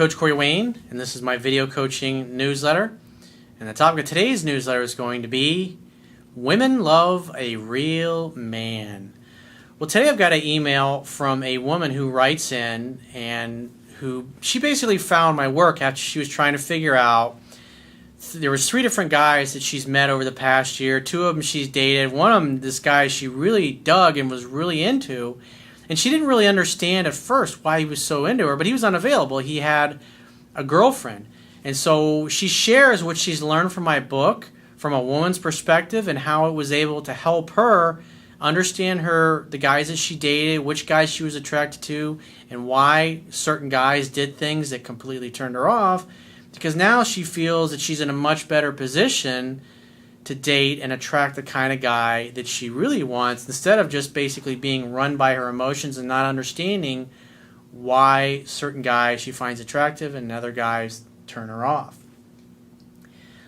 Coach Corey Wayne, and this is my video coaching newsletter. And the topic of today's newsletter is going to be Women Love a Real Man. Well, today I've got an email from a woman who writes in and she basically found my work after she was trying to figure out. There was 3 different guys that she's met over the past year. 2 of them she's dated. One of them, this guy she really dug and was really into. And she didn't really understand at first why he was so into her, but he was unavailable. He had a girlfriend. And so she shares what she's learned from my book from a woman's perspective and how it was able to help her understand the guys that she dated, which guys she was attracted to, and why certain guys did things that completely turned her off. Because now she feels that she's in a much better position to date and attract the kind of guy that she really wants, instead of just basically being run by her emotions and not understanding why certain guys she finds attractive and other guys turn her off.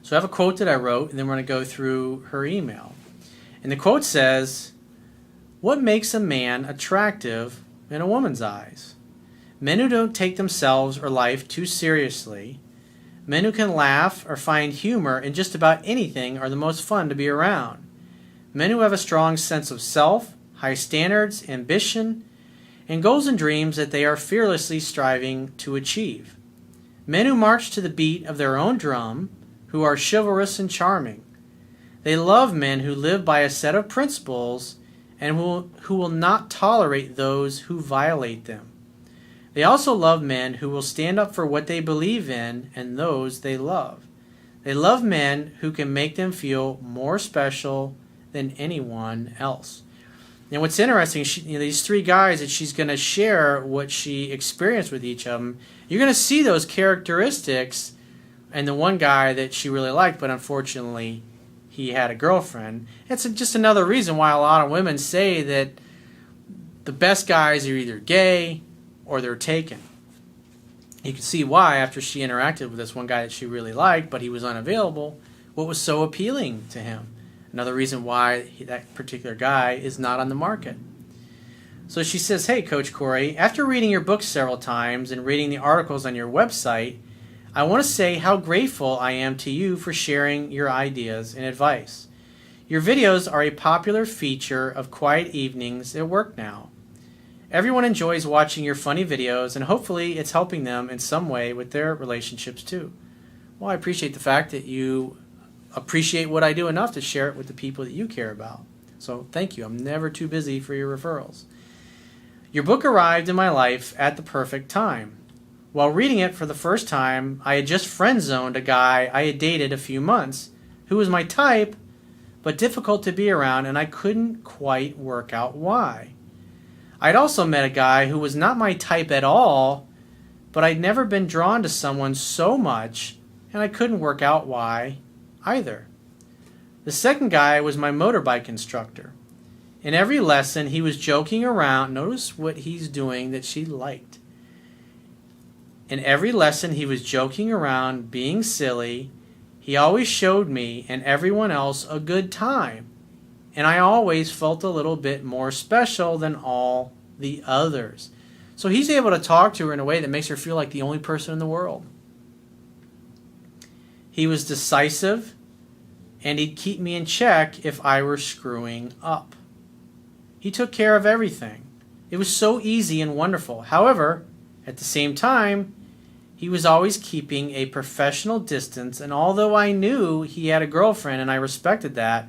So I have a quote that I wrote, and then we're going to go through her email. And the quote says, "What makes a man attractive in a woman's eyes? Men who don't take themselves or life too seriously. Men who can laugh or find humor in just about anything are the most fun to be around. Men who have a strong sense of self, high standards, ambition, and goals and dreams that they are fearlessly striving to achieve. Men who march to the beat of their own drum, who are chivalrous and charming. They love men who live by a set of principles and who will not tolerate those who violate them. They also love men who will stand up for what they believe in and those they love. They love men who can make them feel more special than anyone else." And what's interesting, these 3 guys that she's going to share what she experienced with each of them, you're going to see those characteristics in the one guy that she really liked, but unfortunately he had a girlfriend. It's just another reason why a lot of women say that the best guys are either gay or they're taken. You can see why after she interacted with this one guy that she really liked, but he was unavailable, what was so appealing to him. Another reason why that particular guy is not on the market. So she says, "Hey, Coach Corey, after reading your book several times and reading the articles on your website, I want to say how grateful I am to you for sharing your ideas and advice. Your videos are a popular feature of quiet evenings at work now. Everyone enjoys watching your funny videos, and hopefully it's helping them in some way with their relationships too." Well, I appreciate the fact that you appreciate what I do enough to share it with the people that you care about. So thank you. I'm never too busy for your referrals. "Your book arrived in my life at the perfect time. While reading it for the first time, I had just friend-zoned a guy I had dated a few months, who was my type, but difficult to be around, and I couldn't quite work out why. I'd also met a guy who was not my type at all, but I'd never been drawn to someone so much, and I couldn't work out why either. The second guy was my motorbike instructor. In every lesson, he was joking around. Notice what he's doing that she liked. In every lesson, he was joking around, being silly. He always showed me and everyone else a good time, and I always felt a little bit more special than all the others." So he's able to talk to her in a way that makes her feel like the only person in the world. "He was decisive, and he'd keep me in check if I were screwing up. He took care of everything. It was so easy and wonderful. However, at the same time, he was always keeping a professional distance, and although I knew he had a girlfriend and I respected that,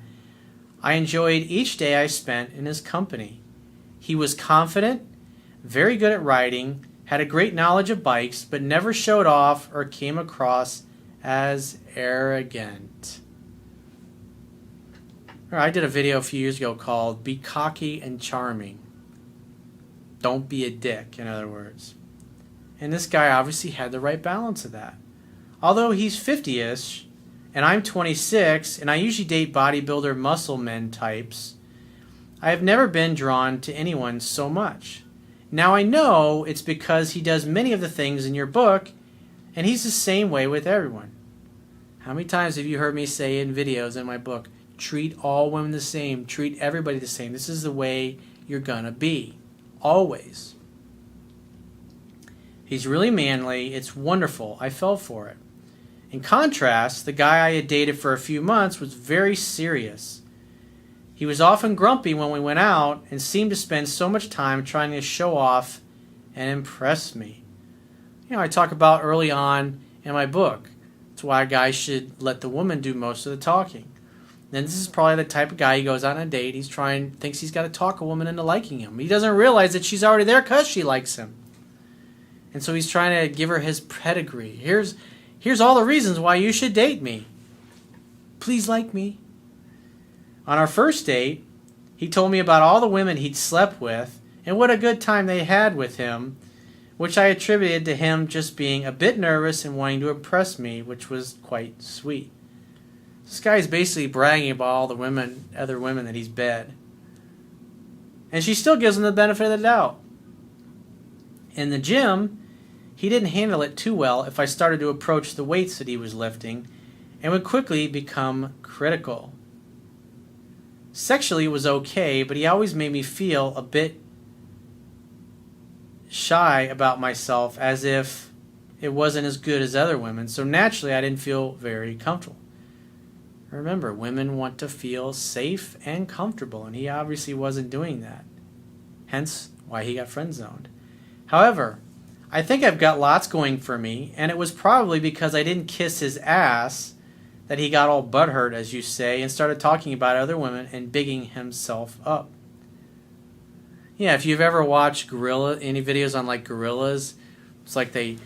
I enjoyed each day I spent in his company. He was confident, very good at riding, had a great knowledge of bikes, but never showed off or came across as arrogant." I did a video a few years ago called "Be Cocky and Charming." Don't be a dick, in other words. And this guy obviously had the right balance of that. Although he's 50-ish, and I'm 26, and I usually date bodybuilder muscle men types, I have never been drawn to anyone so much. Now I know it's because he does many of the things in your book, and he's the same way with everyone. How many times have you heard me say in videos in my book, treat all women the same, treat everybody the same. This is the way you're gonna be, always. He's really manly. It's wonderful. I fell for it. In contrast, the guy I had dated for a few months was very serious. He was often grumpy when we went out and seemed to spend so much time trying to show off and impress me. I talk about early on in my book. That's why a guy should let the woman do most of the talking. Then this is probably the type of guy he goes out on a date. Thinks he's got to talk a woman into liking him. He doesn't realize that she's already there because she likes him. And so he's trying to give her his pedigree. Here's all the reasons why you should date me. Please like me. On our first date, he told me about all the women he'd slept with and what a good time they had with him, which I attributed to him just being a bit nervous and wanting to impress me, which was quite sweet. This guy is basically bragging about all the other women that he's bed. And she still gives him the benefit of the doubt. In the gym, he didn't handle it too well if I started to approach the weights that he was lifting and would quickly become critical. Sexually, it was okay, but he always made me feel a bit shy about myself, as if it wasn't as good as other women, so naturally I didn't feel very comfortable. Remember, women want to feel safe and comfortable, and he obviously wasn't doing that. Hence, why he got friend-zoned. However, I think I've got lots going for me, and it was probably because I didn't kiss his ass that he got all butthurt, as you say, and started talking about other women and bigging himself up. Yeah, if you've ever watched any videos on like gorillas, it's like they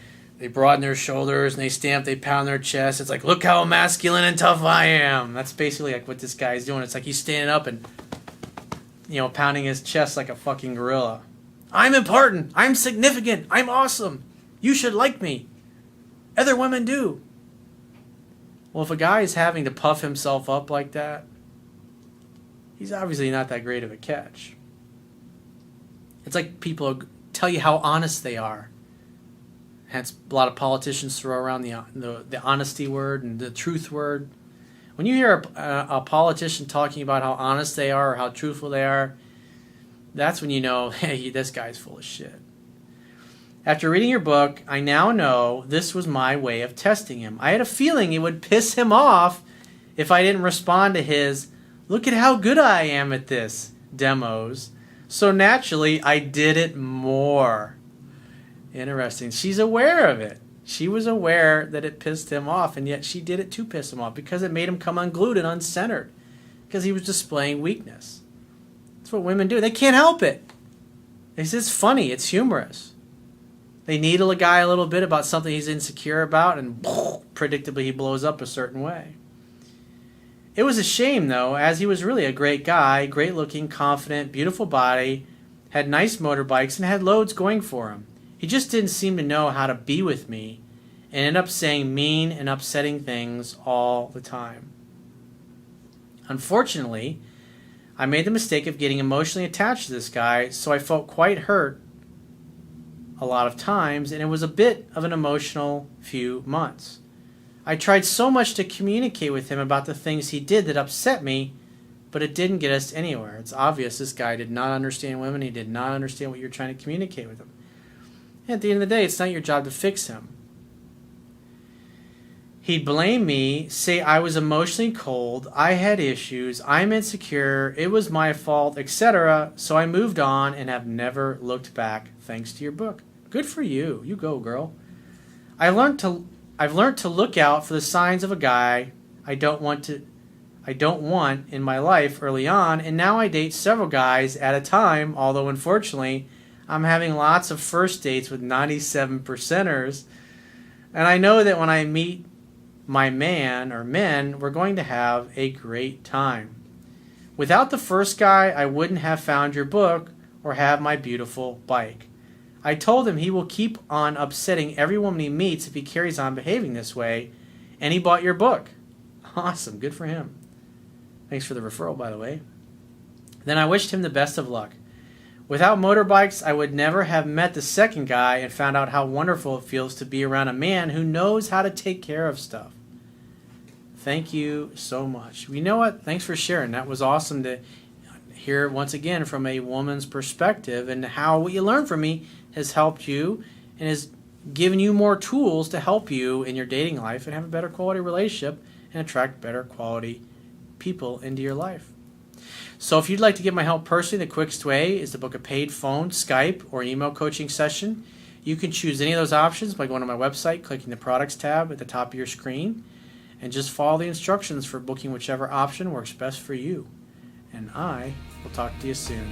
broaden their shoulders and they stamp, they pound their chest. It's like, look how masculine and tough I am. That's basically like what this guy is doing. It's like he's standing up and, pounding his chest like a fucking gorilla. I'm important. I'm significant. I'm awesome. You should like me. Other women do. Well, if a guy is having to puff himself up like that, he's obviously not that great of a catch. It's like people tell you how honest they are. Hence, a lot of politicians throw around the honesty word and the truth word. When you hear a politician talking about how honest they are or how truthful they are, that's when you know, hey, this guy's full of shit. After reading your book, I now know this was my way of testing him. I had a feeling it would piss him off if I didn't respond to his, look at how good I am at this, demos. So naturally, I did it more. Interesting. She's aware of it. She was aware that it pissed him off, and yet she did it to piss him off because it made him come unglued and uncentered because he was displaying weakness. That's what women do. They can't help it. It's just funny. It's humorous. They needle a guy a little bit about something he's insecure about, and predictably he blows up a certain way. It was a shame, though, as he was really a great guy, great-looking, confident, beautiful body, had nice motorbikes, and had loads going for him. He just didn't seem to know how to be with me, and ended up saying mean and upsetting things all the time. Unfortunately, I made the mistake of getting emotionally attached to this guy, so I felt quite hurt a lot of times, and it was a bit of an emotional few months. I tried so much to communicate with him about the things he did that upset me, but it didn't get us anywhere. It's obvious this guy did not understand women. He did not understand what you're trying to communicate with him. And at the end of the day, it's not your job to fix him. He'd blame me, say I was emotionally cold, I had issues, I'm insecure, it was my fault, etc. So I moved on and have never looked back, thanks to your book. Good for you. You go, girl. I've learned to look out for the signs of a guy I don't want in my life early on, and now I date several guys at a time, although unfortunately I'm having lots of first dates with 97%ers, and I know that when I meet my man or men, we're going to have a great time. Without the first guy, I wouldn't have found your book or have my beautiful bike. I told him he will keep on upsetting every woman he meets if he carries on behaving this way, and he bought your book. Awesome, good for him. Thanks for the referral, by the way. Then I wished him the best of luck. Without motorbikes, I would never have met the second guy and found out how wonderful it feels to be around a man who knows how to take care of stuff. Thank you so much. You know what? Thanks for sharing. That was awesome to hear once again from a woman's perspective, and how what you learned from me has helped you and has giving you more tools to help you in your dating life and have a better quality relationship and attract better quality people into your life. So if you'd like to get my help personally, the quickest way is to book a paid phone, Skype, or email coaching session. You can choose any of those options by going to my website, clicking the products tab at the top of your screen, and just follow the instructions for booking whichever option works best for you. And I will talk to you soon.